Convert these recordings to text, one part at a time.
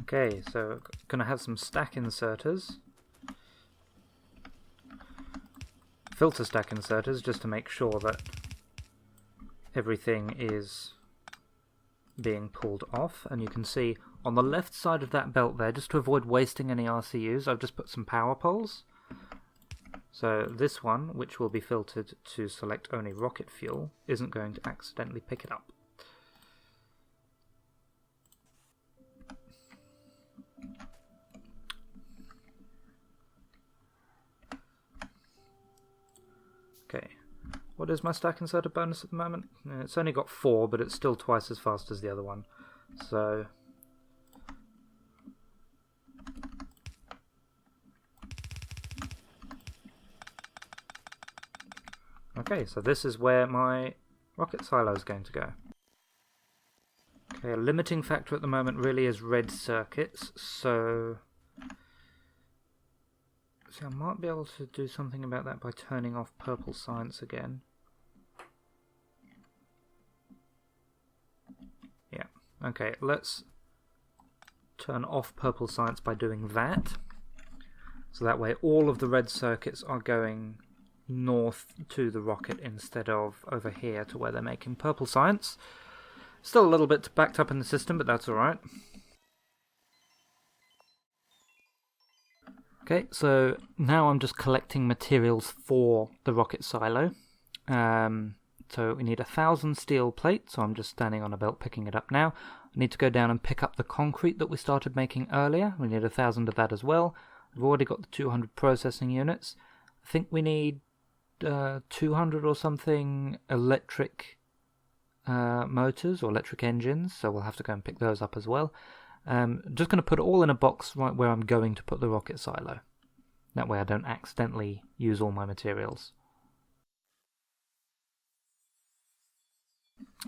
Okay, so gonna have some stack inserters. Filter stack inserters, just to make sure that everything is being pulled off. And you can see on the left side of that belt there, just to avoid wasting any RCUs, I've just put some power poles. So this one, which will be filtered to select only rocket fuel, isn't going to accidentally pick it up. Okay, what is my stack inserter bonus at the moment? It's only got 4, but it's still twice as fast as the other one. So okay, so this is where my rocket silo is going to go. Okay, a limiting factor at the moment really is red circuits, so I might be able to do something about that by turning off purple science again. Yeah, okay, let's turn off purple science by doing that. So that way all of the red circuits are going north to the rocket instead of over here to where they're making purple science. Still a little bit backed up in the system, but that's alright. Okay, so now I'm just collecting materials for the rocket silo. So we need 1,000 steel plates, so I'm just standing on a belt picking it up now. I need to go down and pick up the concrete that we started making earlier. We need 1,000 of that as well. I've already got the 200 processing units. I think we need 200 or something electric motors or electric engines, so we'll have to go and pick those up as well. Just going to put it all in a box right where I'm going to put the rocket silo. That way I don't accidentally use all my materials.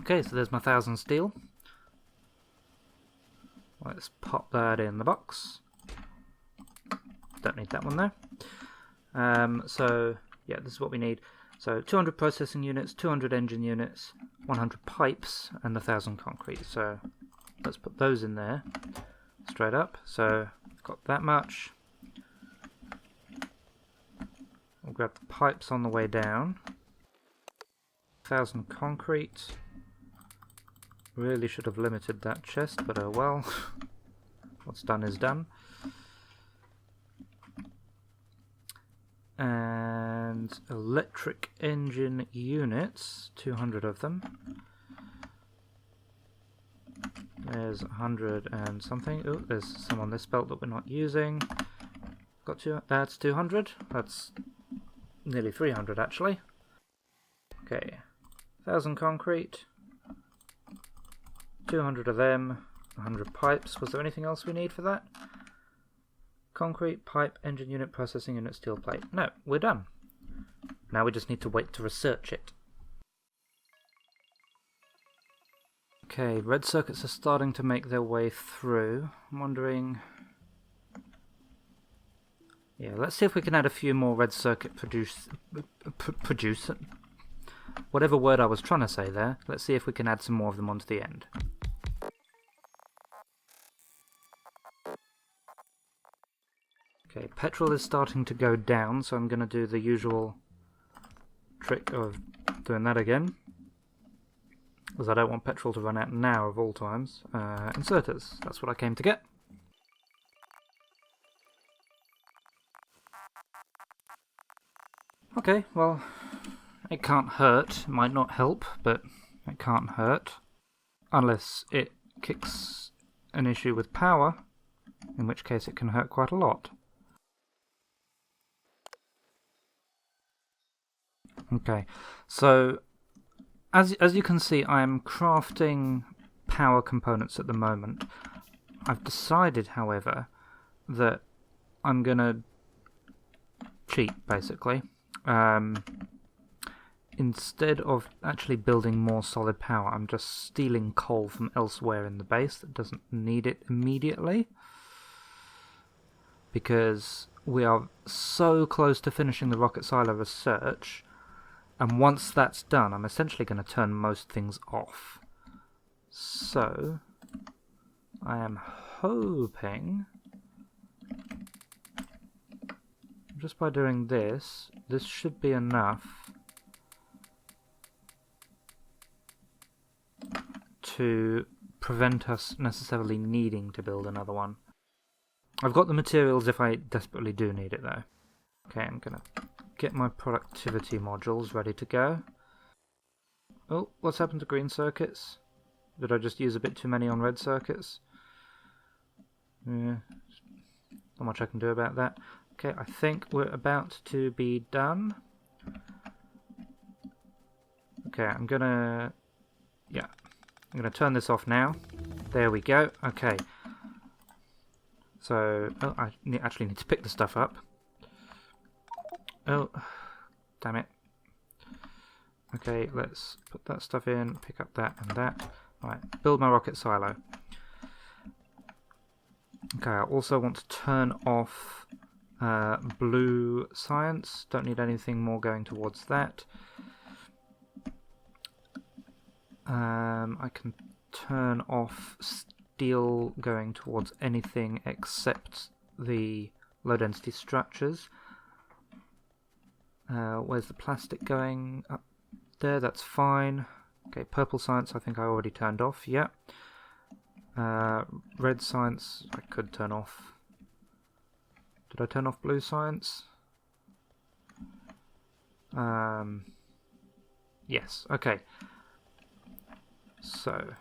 Okay, so there's my 1,000 steel. Let's pop that in the box. Don't need that one there. So yeah, this is what we need. So 200 processing units, 200 engine units, 100 pipes, and 1,000 concrete. So let's put those in there straight up. So I've got that much. We'll grab the pipes on the way down. 1,000 concrete. Really should have limited that chest, but oh well. What's done is done. And electric engine units, 200 of them. There's 100 and something. Oh, there's some on this belt that we're not using. Got two. That's 200. That's nearly 300 actually. Okay, 1,000 concrete, 200 of them, 100 pipes. Was there anything else we need for that? Concrete, pipe, engine unit, processing unit, steel plate. No, we're done. Now we just need to wait to research it. Okay, red circuits are starting to make their way through. I'm wondering... Yeah, let's see if we can add a few more red circuit produce... Whatever word I was trying to say there. Let's see if we can add some more of them onto the end. Okay, petrol is starting to go down, so I'm going to do the usual trick of doing that again. Because I don't want petrol to run out now of all times. Inserters, that's what I came to get. Okay, well, it can't hurt. It might not help, but it can't hurt. Unless it kicks an issue with power, in which case it can hurt quite a lot. Okay, so as you can see, I'm crafting power components at the moment. I've decided, however, that I'm gonna cheat, basically. Instead of actually building more solid power, I'm just stealing coal from elsewhere in the base that doesn't need it immediately. Because we are so close to finishing the rocket silo research, and once that's done, I'm essentially going to turn most things off. So, I am hoping just by doing this, this should be enough to prevent us necessarily needing to build another one. I've got the materials if I desperately do need it though. Okay, I'm gonna get my productivity modules ready to go. Oh, what's happened to green circuits? Did I just use a bit too many on red circuits? Yeah, not much I can do about that. Okay, I think we're about to be done. Okay, I'm gonna turn this off now. There we go. Okay. So, oh, I actually need to pick the stuff up. Oh, damn it. Okay, let's put that stuff in, pick up that and that. Right, build my rocket silo. Okay, I also want to turn off blue science. Don't need anything more going towards that. I can turn off steel going towards anything except the low density structures. Where's the plastic going? Up there, that's fine. Okay, purple science I think I already turned off, yeah. Red science I could turn off. Did I turn off blue science? Yes, okay. So,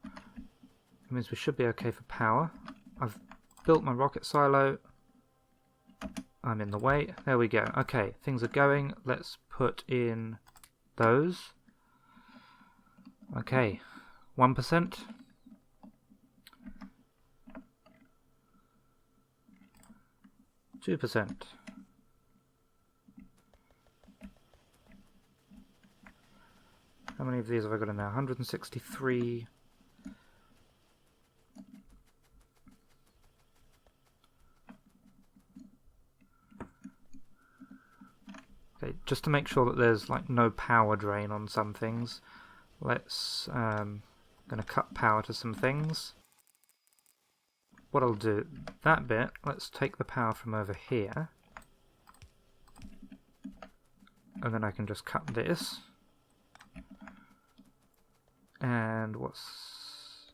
it means we should be okay for power. I've built my rocket silo. I'm in the way. There we go. Okay, things are going. Let's put in those. Okay, 1%. 2%. How many of these have I got in now? 163. Okay, just to make sure that there's like no power drain on some things, let's gonna cut power to some things. What I'll do, that bit, let's take the power from over here, and then I can just cut this. And what's...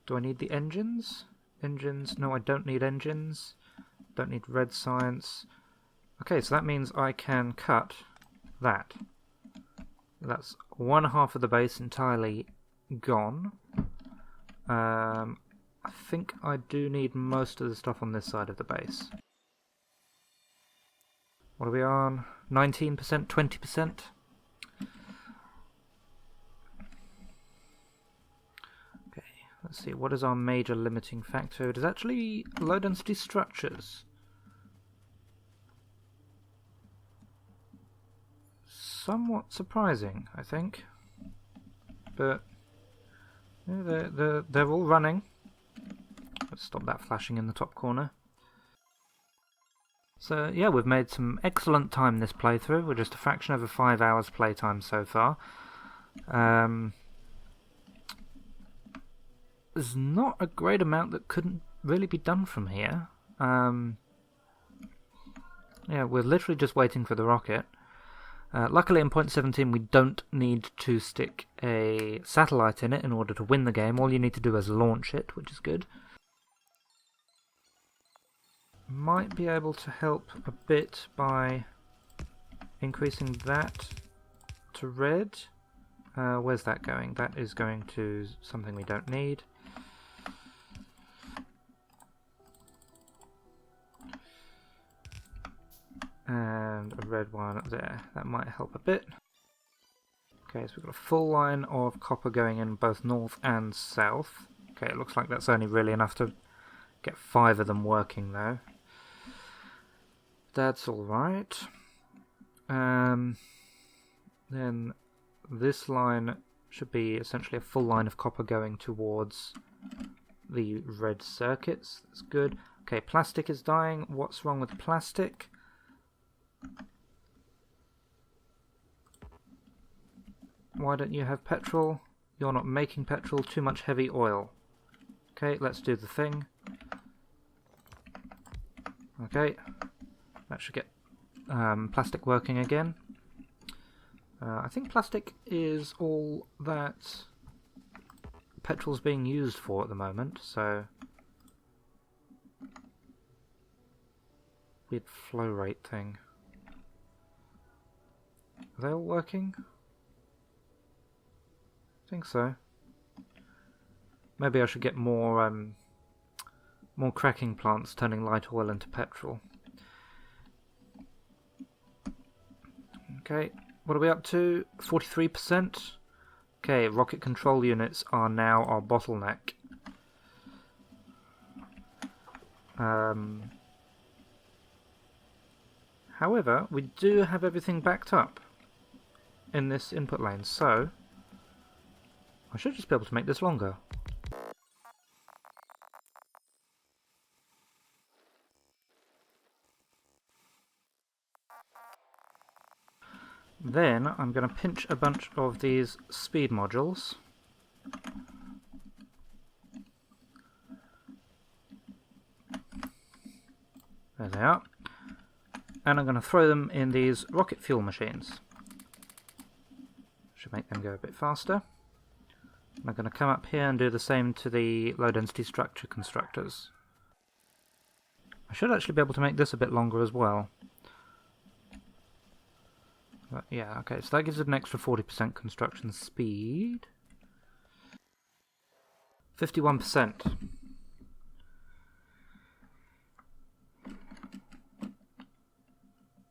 do I need the engines? Engines? No, I don't need engines. Don't need red science. Okay, so that means I can cut that. That's 1/2 of the base entirely gone. I think I do need most of the stuff on this side of the base. What are we on? 19%, 20%? Okay, let's see, what is our major limiting factor? It is actually low density structures. Somewhat surprising, I think. But yeah, they're all running. Let's stop that flashing in the top corner. So yeah, we've made some excellent time this playthrough. We're just a fraction over 5 hours playtime so far. There's not a great amount that couldn't really be done from here. Yeah, we're literally just waiting for the rocket. Luckily in point 17 we don't need to stick a satellite in it in order to win the game. All you need to do is launch it, which is good. Might be able to help a bit by increasing that to red. Where's that going? That is going to something we don't need. And a red one there. That might help a bit. Okay, so we've got a full line of copper going in both north and south. Okay, it looks like that's only really enough to get 5 of them working though. That's alright. Then this line should be essentially a full line of copper going towards the red circuits. That's good. Okay, plastic is dying. What's wrong with plastic? Why don't you have petrol? You're not making petrol. Too much heavy oil. Okay, let's do the thing. Okay, that should get plastic working again. I think plastic is all that petrol's being used for at the moment, so weird flow rate thing. Are they all working? I think so. Maybe I should get more cracking plants turning light oil into petrol. Okay, what are we up to? 43%? Okay, rocket control units are now our bottleneck. However, we do have everything backed up in this input lane, so I should just be able to make this longer. Then I'm going to pinch a bunch of these speed modules. There they are. And I'm going to throw them in these rocket fuel machines. Should make them go a bit faster. And I'm going to come up here and do the same to the low density structure constructors. I should actually be able to make this a bit longer as well. But yeah, okay, so that gives it an extra 40% construction speed. 51%.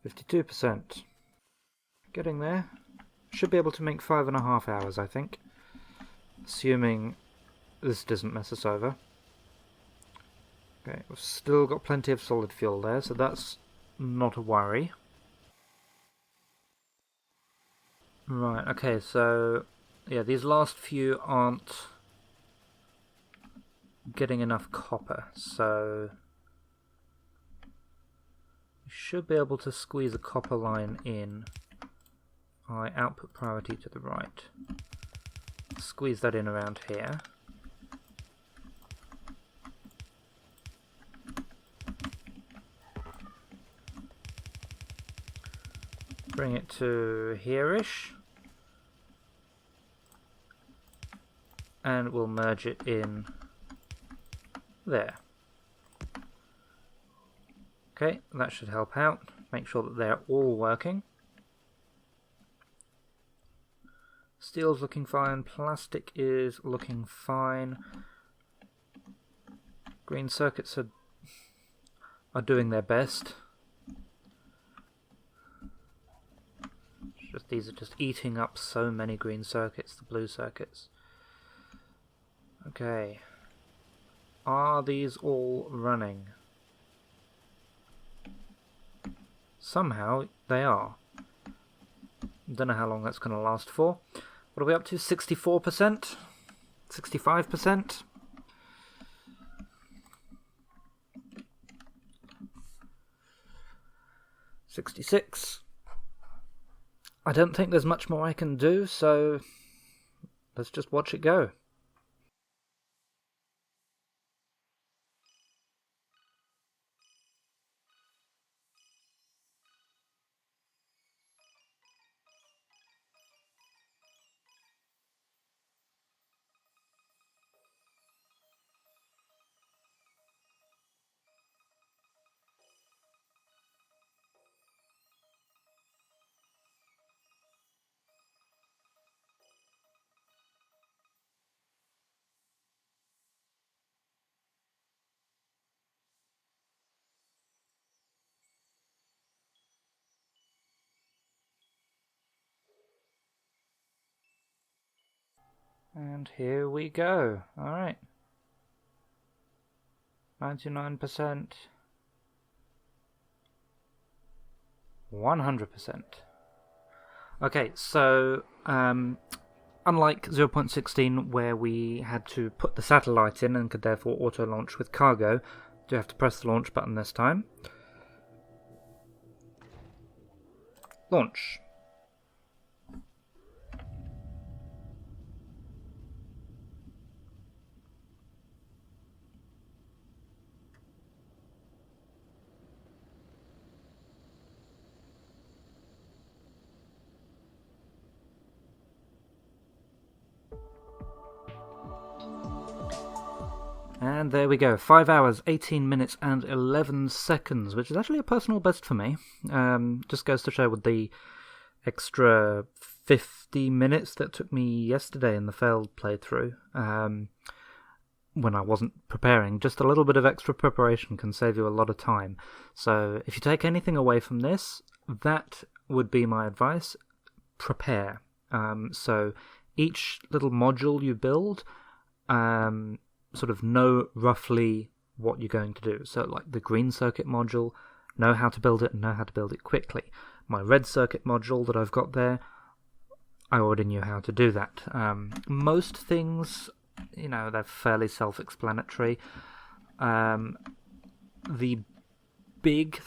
%. Getting there. Should be able to make 5.5 hours, I think. Assuming this doesn't mess us over. Okay, we've still got plenty of solid fuel there, so that's not a worry. Right, okay, so yeah, these last few aren't getting enough copper, so we should be able to squeeze a copper line in. I output priority to the right. Squeeze that in around here. Bring it to here-ish. And we'll merge it in there. Okay, that should help out. Make sure that they're all working. Steel's looking fine, plastic is looking fine. Green circuits are doing their best. These are just eating up so many green circuits, the blue circuits. Okay. Are these all running? Somehow they are. Don't know how long that's going to last for. What are we up to? 64%? 65%? $66. I don't think there's much more I can do, so let's just watch it go. And here we go. Alright. 99%. 100%. Okay, so unlike 0.16 where we had to put the satellite in and could therefore auto-launch with cargo, do have to press the launch button this time. Launch. And there we go, 5 hours, 18 minutes and 11 seconds, which is actually a personal best for me. Just goes to show with the extra 50 minutes that took me yesterday in the failed playthrough, when I wasn't preparing. Just a little bit of extra preparation can save you a lot of time. So if you take anything away from this, that would be my advice. Prepare. So each little module you build, sort of know roughly what you're going to do. So like the green circuit module, know how to build it and know how to build it quickly. My red circuit module that I've got there, I already knew how to do that. Most things, they're fairly self-explanatory. The big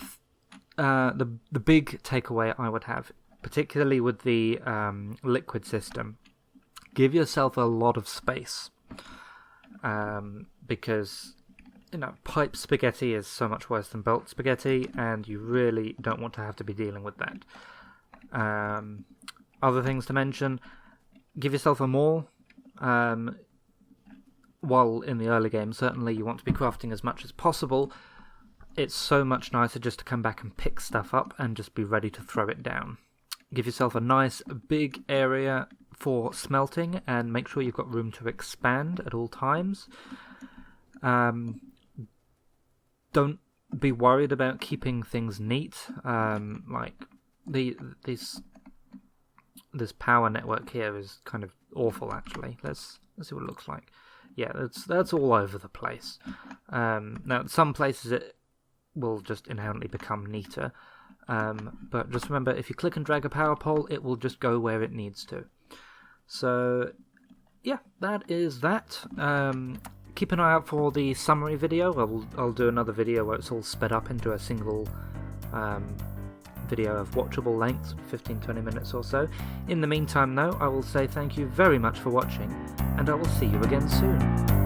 takeaway I would have, particularly with the liquid system, give yourself a lot of space. Because pipe spaghetti is so much worse than belt spaghetti, and you really don't want to have to be dealing with that. Other things to mention: give yourself a maul. While in the early game, certainly you want to be crafting as much as possible. It's so much nicer just to come back and pick stuff up and just be ready to throw it down. Give yourself a nice big area for smelting, and make sure you've got room to expand at all times. Don't be worried about keeping things neat. Like this power network here is kind of awful, actually. Let's see what it looks like. Yeah, that's all over the place. Now, in some places it will just inherently become neater. But just remember, if you click and drag a power pole, it will just go where it needs to. So, yeah, that is that. Keep an eye out for the summary video. I'll do another video where it's all sped up into a single video of watchable length, 15-20 minutes or so. In the meantime, though, I will say thank you very much for watching, and I will see you again soon.